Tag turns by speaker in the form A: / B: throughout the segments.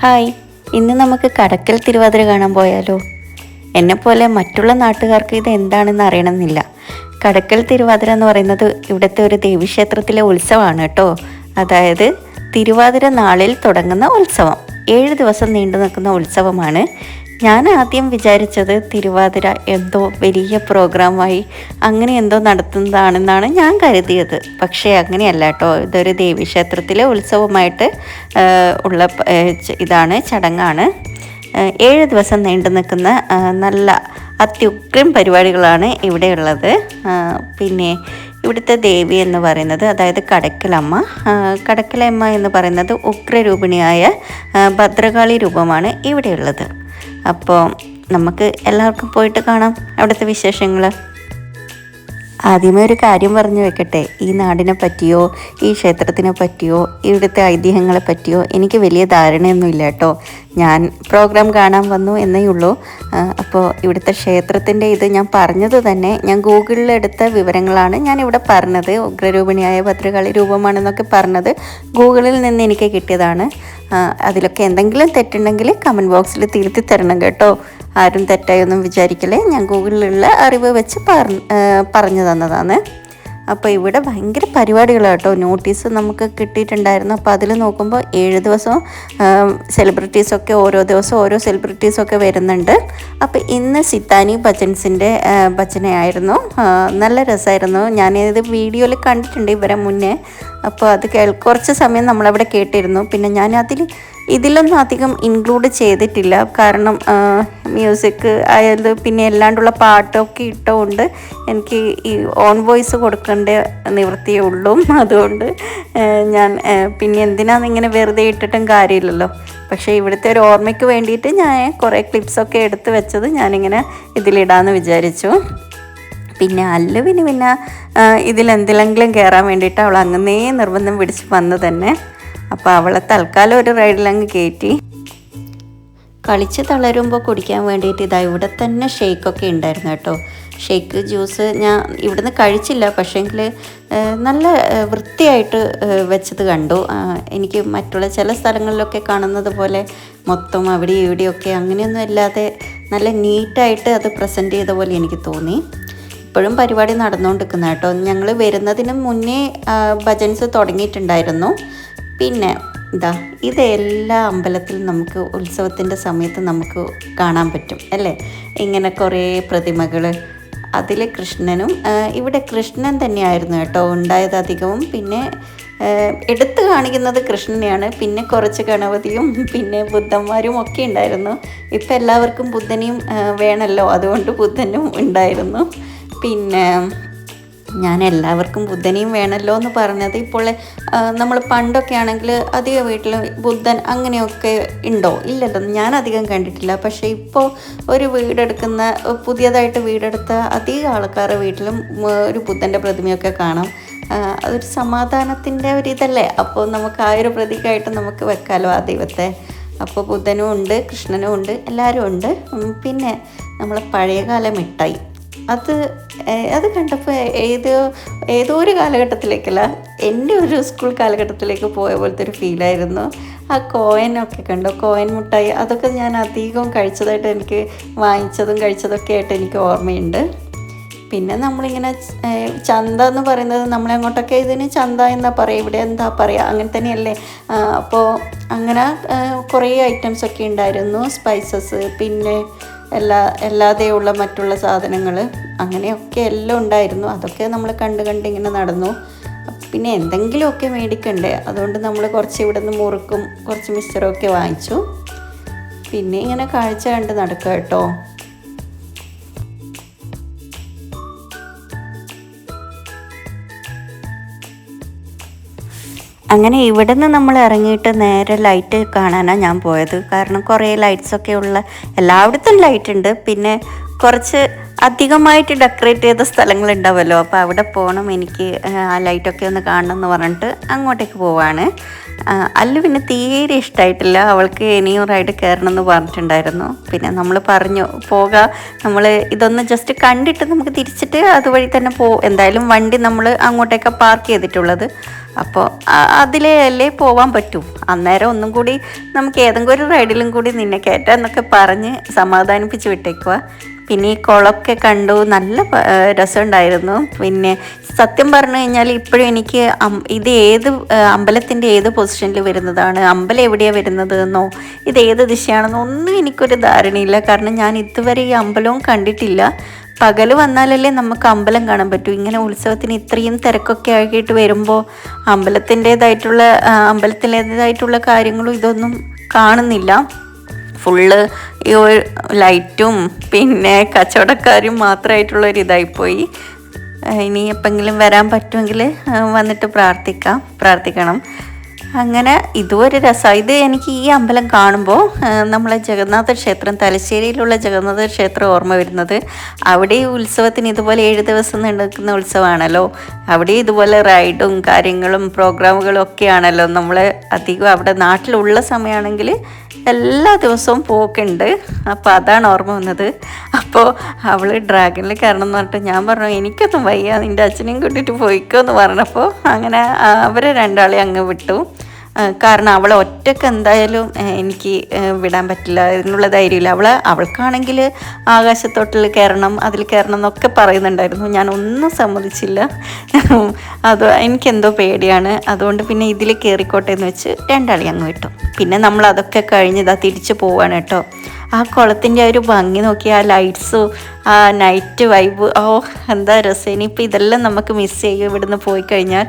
A: Hi, ഇന്ന് നമുക്ക് കടക്കൽ തിരുവാതിര കാണാൻ പോയാലോ? എന്നെപ്പോലെ മറ്റുള്ള നാട്ടുകാർക്ക് ഇത് എന്താണെന്ന് അറിയണമെന്നില്ല. കടക്കൽ തിരുവാതിര എന്ന് പറയുന്നത് ഇവിടുത്തെ ഒരു ദേവീക്ഷേത്രത്തിലെ ഉത്സവമാണ് കേട്ടോ. അതായത് തിരുവാതിര നാളിൽ തുടങ്ങുന്ന ഉത്സവം, 7 ദിവസം നീണ്ടു നിൽക്കുന്ന ഉത്സവമാണ്. ഞാൻ ആദ്യം വിചാരിച്ചത് തിരുവാതിര എന്തോ വലിയ പ്രോഗ്രാമായി അങ്ങനെ എന്തോ നടത്തുന്നതാണെന്നാണ് ഞാൻ കരുതിയത്. പക്ഷേ അങ്ങനെയല്ല കേട്ടോ. ഇതൊരു ദേവീക്ഷേത്രത്തിലെ ഉത്സവമായിട്ട് ഉള്ള ചടങ്ങാണ്. 7 ദിവസം നീണ്ടു നിൽക്കുന്ന നല്ല അത്യുഗ്രം പരിപാടികളാണ് ഇവിടെയുള്ളത്. പിന്നെ ഇവിടുത്തെ ദേവി എന്ന് പറയുന്നത്, അതായത് കടക്കലമ്മ എന്ന് പറയുന്നത് ഉഗ്രരൂപിണിയായ ഭദ്രകാളി രൂപമാണ് ഇവിടെയുള്ളത്. അപ്പോൾ നമുക്ക് എല്ലാവർക്കും പോയിട്ട് കാണാം അവിടുത്തെ വിശേഷങ്ങൾ. ആദ്യമേ ഒരു കാര്യം പറഞ്ഞു വെക്കട്ടെ, ഈ നാടിനെ പറ്റിയോ ഈ ക്ഷേത്രത്തിനെ പറ്റിയോ ഇവിടുത്തെ ഐതിഹ്യങ്ങളെ പറ്റിയോ എനിക്ക് വലിയ ധാരണയൊന്നുമില്ല കേട്ടോ. ഞാൻ പ്രോഗ്രാം കാണാൻ വന്നു എന്നേ ഉള്ളൂ. അപ്പോൾ ഇവിടുത്തെ ക്ഷേത്രത്തിൻ്റെ ഇത് ഞാൻ പറഞ്ഞത് തന്നെ ഞാൻ ഗൂഗിളിലെടുത്ത വിവരങ്ങളാണ് ഞാനിവിടെ പറഞ്ഞത്. ഉഗ്രരൂപിണിയായ ഭദ്രകാളി രൂപമാണെന്നൊക്കെ പറഞ്ഞത് ഗൂഗിളിൽ നിന്ന് എനിക്ക് കിട്ടിയതാണ്. അതിലൊക്കെ എന്തെങ്കിലും തെറ്റുണ്ടെങ്കിൽ കമൻറ്റ് ബോക്സിൽ തിരുത്തി തരണം കേട്ടോ. ആരും തെറ്റായൊന്നും വിചാരിക്കലേ. ഞാൻ ഗൂഗിളിലുള്ള അറിവ് വെച്ച് പറഞ്ഞു തന്നതാണ്. അപ്പോൾ ഇവിടെ ഭയങ്കര പരിപാടികളാണ് കേട്ടോ. നോട്ടീസ് നമുക്ക് കിട്ടിയിട്ടുണ്ടായിരുന്നു. അപ്പോൾ അതിൽ നോക്കുമ്പോൾ 7 ദിവസവും സെലിബ്രിറ്റീസൊക്കെ ഓരോ ദിവസം ഓരോ സെലിബ്രിറ്റീസൊക്കെ വരുന്നുണ്ട്. അപ്പോൾ ഇന്ന് സിത്താനി ബച്ചൻസിൻ്റെ ഭജനയായിരുന്നു. നല്ല രസമായിരുന്നു. ഞാനിത് വീഡിയോയിൽ കണ്ടിട്ടുണ്ട് ഇവരെ മുന്നേ. അപ്പോൾ അത് കുറച്ച് സമയം നമ്മളവിടെ കേട്ടിരുന്നു. പിന്നെ ഞാൻ ഇതിലൊന്നും അധികം ഇൻക്ലൂഡ് ചെയ്തിട്ടില്ല. കാരണം മ്യൂസിക് ആയത് പിന്നെ അല്ലാണ്ടുള്ള പാട്ടൊക്കെ ഇട്ടുകൊണ്ട് എനിക്ക് ഈ ഓൺ വോയിസ് കൊടുക്കേണ്ട നിവൃത്തിയേ ഉള്ളൂ. അതുകൊണ്ട് ഞാൻ പിന്നെ എന്തിനാണ് ഇങ്ങനെ വെറുതെ ഇട്ടിട്ടും കാര്യമില്ലല്ലോ. പക്ഷേ ഇവിടുത്തെ ഒരു ഓർമ്മയ്ക്ക് വേണ്ടിയിട്ട് ഞാൻ കുറേ ക്ലിപ്സൊക്കെ എടുത്ത് വെച്ചത് ഞാനിങ്ങനെ ഇതിലിടാമെന്ന് വിചാരിച്ചു. പിന്നെ അല്ലുവിന് പിന്നെ ഇതിലെന്തിലെങ്കിലും കയറാൻ വേണ്ടിയിട്ട് അവൾ അങ്ങനെ നിർബന്ധം പിടിച്ച് വന്ന് തന്നെ. അപ്പോൾ അവളെ തൽക്കാലം ഒരു റൈഡിലങ്ങ് കയറ്റി. കളിച്ച് തളരുമ്പോൾ കുടിക്കാൻ വേണ്ടിയിട്ട് ഇവിടെ തന്നെ ഷേക്കൊക്കെ ഉണ്ടായിരുന്നു കേട്ടോ. ഷേക്ക് ജ്യൂസ് ഞാൻ ഇവിടുന്ന് കഴിച്ചില്ല, പക്ഷേങ്കിൽ നല്ല വൃത്തിയായിട്ട് വെച്ചത് കണ്ടു. എനിക്ക് മറ്റുള്ള ചില സ്ഥലങ്ങളിലൊക്കെ കാണുന്നത് പോലെ മൊത്തം അവിടെ ഇവിടെയൊക്കെ അങ്ങനെയൊന്നും അല്ലാതെ നല്ല നീറ്റായിട്ട് അത് പ്രസൻറ്റ് ചെയ്ത പോലെ എനിക്ക് തോന്നി. ഇപ്പോഴും പരിപാടി നടന്നുകൊണ്ടിരിക്കുന്ന കേട്ടോ. ഞങ്ങൾ വരുന്നതിന് മുന്നേ ഭജൻസ് തുടങ്ങിയിട്ടുണ്ടായിരുന്നു. പിന്നെ ഇത് എല്ലാ അമ്പലത്തിലും നമുക്ക് ഉത്സവത്തിൻ്റെ സമയത്ത് നമുക്ക് കാണാൻ പറ്റും അല്ലേ. ഇങ്ങനെ കുറേ പ്രതിമകൾ. അതിൽ കൃഷ്ണനും ഇവിടെ കൃഷ്ണൻ തന്നെയായിരുന്നു കേട്ടോ ഉണ്ടായത് അധികവും. പിന്നെ എടുത്തു കാണിക്കുന്നത് കൃഷ്ണനെയാണ്. പിന്നെ കുറച്ച് ഗണപതിയും പിന്നെ ബുദ്ധന്മാരും ഒക്കെ ഉണ്ടായിരുന്നു. ഇപ്പം എല്ലാവർക്കും ബുദ്ധനെയും വേണമല്ലോ, അതുകൊണ്ട് ബുദ്ധനും ഉണ്ടായിരുന്നു. പിന്നെ ഞാൻ എല്ലാവർക്കും ബുദ്ധനെയും വേണമല്ലോ എന്ന് പറഞ്ഞത്, ഇപ്പോൾ നമ്മൾ പണ്ടൊക്കെ ആണെങ്കിൽ അധികം വീട്ടിൽ ബുദ്ധൻ അങ്ങനെയൊക്കെ ഉണ്ടോ? ഇല്ലല്ലോ, ഞാൻ അധികം കണ്ടിട്ടില്ല. പക്ഷേ ഇപ്പോൾ ഒരു പുതിയതായിട്ട് വീടെടുത്ത അധികം ആൾക്കാരുടെ വീട്ടിലും ഒരു ബുദ്ധൻ്റെ പ്രതിമയൊക്കെ കാണാം. അതൊരു സമാധാനത്തിൻ്റെ ഒരിതല്ലേ. അപ്പോൾ നമുക്ക് ആ ഒരു പ്രതീകമായിട്ട് നമുക്ക് വെക്കാമല്ലോ ആ ദൈവത്തെ. അപ്പോൾ ബുദ്ധനും ഉണ്ട്, കൃഷ്ണനും ഉണ്ട്, എല്ലാവരും ഉണ്ട്. പിന്നെ നമ്മളെ പഴയകാല മിഠായി അത് കണ്ടപ്പോൾ ഏതോ ഒരു കാലഘട്ടത്തിലേക്കല്ല, എൻ്റെ ഒരു സ്കൂൾ കാലഘട്ടത്തിലേക്ക് പോയ പോലത്തെ ഒരു ഫീലായിരുന്നു. ആ കോയിനൊക്കെ കണ്ടോ, കോയിൻ മിഠായി, അതൊക്കെ ഞാൻ അധികം കഴിച്ചതായിട്ട് എനിക്ക് വാങ്ങിച്ചതും കഴിച്ചതൊക്കെ ആയിട്ട് എനിക്ക് ഓർമ്മയുണ്ട്. പിന്നെ നമ്മളിങ്ങനെ ചന്ത എന്ന് പറയുന്നത് നമ്മളെങ്ങോട്ടൊക്കെ ഇതിന് ചന്ത എന്നാ പറയുക, ഇവിടെ എന്താ പറയുക, അങ്ങനെ തന്നെയല്ലേ. അപ്പോൾ അങ്ങനെ കുറേ ഐറ്റംസൊക്കെ ഉണ്ടായിരുന്നു. സ്പൈസസ്, പിന്നെ അല്ലാതെയുള്ള മറ്റുള്ള സാധനങ്ങൾ, അങ്ങനെയൊക്കെ എല്ലാം ഉണ്ടായിരുന്നു. അതൊക്കെ നമ്മൾ കണ്ട് ഇങ്ങനെ നടന്നു. പിന്നെ എന്തെങ്കിലുമൊക്കെ മേടിക്കണ്ടേ, അതുകൊണ്ട് നമ്മൾ കുറച്ച് ഇവിടെ നിന്ന് മുറുക്കും കുറച്ച് മിക്സ്ചറൊക്കെ വാങ്ങിച്ചു. പിന്നെ ഇങ്ങനെ കാഴ്ച കണ്ട് നടക്കുക കേട്ടോ. അങ്ങനെ ഇവിടെ നിന്ന് നമ്മൾ ഇറങ്ങിയിട്ട് നേരെ ലൈറ്റ് കാണാനാണ് ഞാൻ പോയത്. കാരണം കുറേ ലൈറ്റ്സൊക്കെ ഉള്ള എല്ലായിടത്തും ലൈറ്റ് ഉണ്ട്. പിന്നെ കുറച്ച് അധികമായിട്ട് ഡെക്കറേറ്റ് ചെയ്ത സ്ഥലങ്ങളുണ്ടാവുമല്ലോ, അപ്പോൾ അവിടെ പോകണം എനിക്ക്, ആ ലൈറ്റൊക്കെ ഒന്ന് കാണണം എന്ന് പറഞ്ഞിട്ട് അങ്ങോട്ടേക്ക് പോവാണ്. അല്ലു പിന്നെ തീരെ ഇഷ്ടമായിട്ടില്ല. അവൾക്ക് ഇനിയും റൈഡ് കയറണം എന്ന് പറഞ്ഞിട്ടുണ്ടായിരുന്നു. പിന്നെ നമ്മൾ പറഞ്ഞു പോകാം, നമ്മൾ ഇതൊന്ന് ജസ്റ്റ് കണ്ടിട്ട് നമുക്ക് തിരിച്ചിട്ട് അതുവഴി തന്നെ എന്തായാലും വണ്ടി നമ്മൾ അങ്ങോട്ടേക്ക് പാർക്ക് ചെയ്തിട്ടുള്ളത്. അപ്പോൾ അതിലേ അല്ലേ പോവാൻ പറ്റൂ. അന്നേരം ഒന്നും കൂടി നമുക്ക് ഏതെങ്കിലും ഒരു റൈഡിലും കൂടി നിന്നെ കയറ്റാന്നൊക്കെ പറഞ്ഞ് സമാധാനിപ്പിച്ച് വിട്ടേക്കുക. പിന്നെ ഈ കുളമൊക്കെ കണ്ടു, നല്ല രസമുണ്ടായിരുന്നു. പിന്നെ സത്യം പറഞ്ഞു കഴിഞ്ഞാൽ ഇപ്പോഴും എനിക്ക് ഇത് ഏത് അമ്പലത്തിൻ്റെ ഏത് പൊസിഷനിൽ വരുന്നതാണ്, അമ്പലം എവിടെയാണ് വരുന്നത് എന്നോ ഇത് ഏത് ദിശയാണെന്നോ ഒന്നും എനിക്കൊരു ധാരണയില്ല. കാരണം ഞാൻ ഇതുവരെ ഈ അമ്പലവും കണ്ടിട്ടില്ല. പകൽ വന്നാലല്ലേ നമുക്ക് അമ്പലം കാണാൻ പറ്റൂ. ഇങ്ങനെ ഉത്സവത്തിന് ഇത്രയും തിരക്കൊക്കെ ആക്കിയിട്ട് വരുമ്പോൾ അമ്പലത്തിൻ്റേതായിട്ടുള്ള കാര്യങ്ങളും ഇതൊന്നും കാണുന്നില്ല. ഫുള്ള് ഈ ലൈറ്റും പിന്നെ കച്ചവടക്കാരും മാത്രമായിട്ടുള്ളൊരു ഇതായിപ്പോയി. ഇനി എപ്പോഴെങ്കിലും വരാൻ പറ്റുമെങ്കിൽ വന്നിട്ട് പ്രാർത്ഥിക്കണം. അങ്ങനെ ഇതും ഒരു രസമാണ്. ഇത് എനിക്ക് ഈ അമ്പലം കാണുമ്പോൾ നമ്മളെ ജഗന്നാഥ ക്ഷേത്രം, തലശ്ശേരിയിലുള്ള ജഗന്നാഥ ക്ഷേത്രം ഓർമ്മ വരുന്നത്. അവിടെ ഈ ഉത്സവത്തിന് ഇതുപോലെ 7 ദിവസം നടക്കുന്ന ഉത്സവമാണല്ലോ. അവിടെ ഇതുപോലെ റൈഡും കാര്യങ്ങളും പ്രോഗ്രാമുകളും ഒക്കെയാണല്ലോ. നമ്മൾ അധികം അവിടെ നാട്ടിലുള്ള സമയമാണെങ്കിൽ എല്ലാ ദിവസവും പോക്കുണ്ട്. അപ്പോൾ അതാണ് ഓർമ്മ വന്നത്. അപ്പോൾ അവൾ ഡ്രാഗണിൽ കയറണം എന്ന് പറഞ്ഞിട്ട് ഞാൻ പറഞ്ഞു എനിക്കൊന്നും വയ്യ, നിൻ്റെ അച്ഛനെയും കൂട്ടിയിട്ട് പോയിക്കോ എന്ന് പറഞ്ഞപ്പോൾ അങ്ങനെ അവരെ രണ്ടാളെ അങ്ങ് വിട്ടു. കാരണം അവളെ ഒറ്റയ്ക്ക് എന്തായാലും എനിക്ക് വിടാൻ പറ്റില്ല, ഇതിനുള്ള ധൈര്യമില്ല. അവൾക്കാണെങ്കിൽ ആകാശത്തോട്ടിൽ കയറണം, അതിൽ കയറണം എന്നൊക്കെ പറയുന്നുണ്ടായിരുന്നു. ഞാൻ ഒന്നും സമ്മതിച്ചില്ല. അത് എനിക്കെന്തോ പേടിയാണ്. അതുകൊണ്ട് പിന്നെ ഇതിൽ കയറിക്കോട്ടെ എന്ന് വെച്ച് രണ്ടാളി അങ്ങ് വിട്ടു. പിന്നെ നമ്മൾ അതൊക്കെ കഴിഞ്ഞ് തിരിച്ച് പോവാണ് കേട്ടോ. ആ കുളത്തിൻ്റെ ഒരു ഭംഗി നോക്കി, ആ ലൈറ്റ്സും ആ നൈറ്റ് വൈബ്, എന്താ രസം. ഇനിയിപ്പോൾ ഇതെല്ലാം നമുക്ക് മിസ് ചെയ്യും ഇവിടുന്ന് പോയി കഴിഞ്ഞാൽ.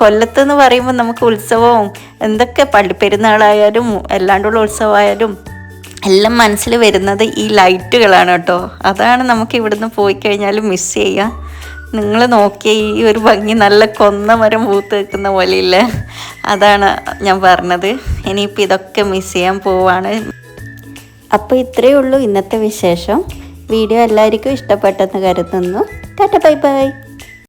A: കൊല്ലത്തെന്ന് പറയുമ്പോൾ നമുക്ക് ഉത്സവവും എന്തൊക്കെ പെരുന്നാളായാലും അല്ലാണ്ടുള്ള ഉത്സവമായാലും എല്ലാം മനസ്സിൽ വരുന്നത് ഈ ലൈറ്റുകളാണ് കേട്ടോ. അതാണ് നമുക്ക് ഇവിടുന്ന് പോയി കഴിഞ്ഞാലും മിസ് ചെയ്യുക. നിങ്ങൾ നോക്കിയ ഈ ഒരു ഭംഗി, നല്ല കൊന്ന മരം പൂത്ത് നിൽക്കുന്ന പോലെയില്ല, അതാണ് ഞാൻ പറഞ്ഞത്. ഇനിയിപ്പോൾ ഇതൊക്കെ മിസ് ചെയ്യാൻ പോവാണ്. അപ്പോൾ ഇത്രയേ ഉള്ളൂ ഇന്നത്തെ വിശേഷം. വീഡിയോ എല്ലാവർക്കും ഇഷ്ടപ്പെട്ടെന്ന് കരുതുന്നു. Tata bye bye.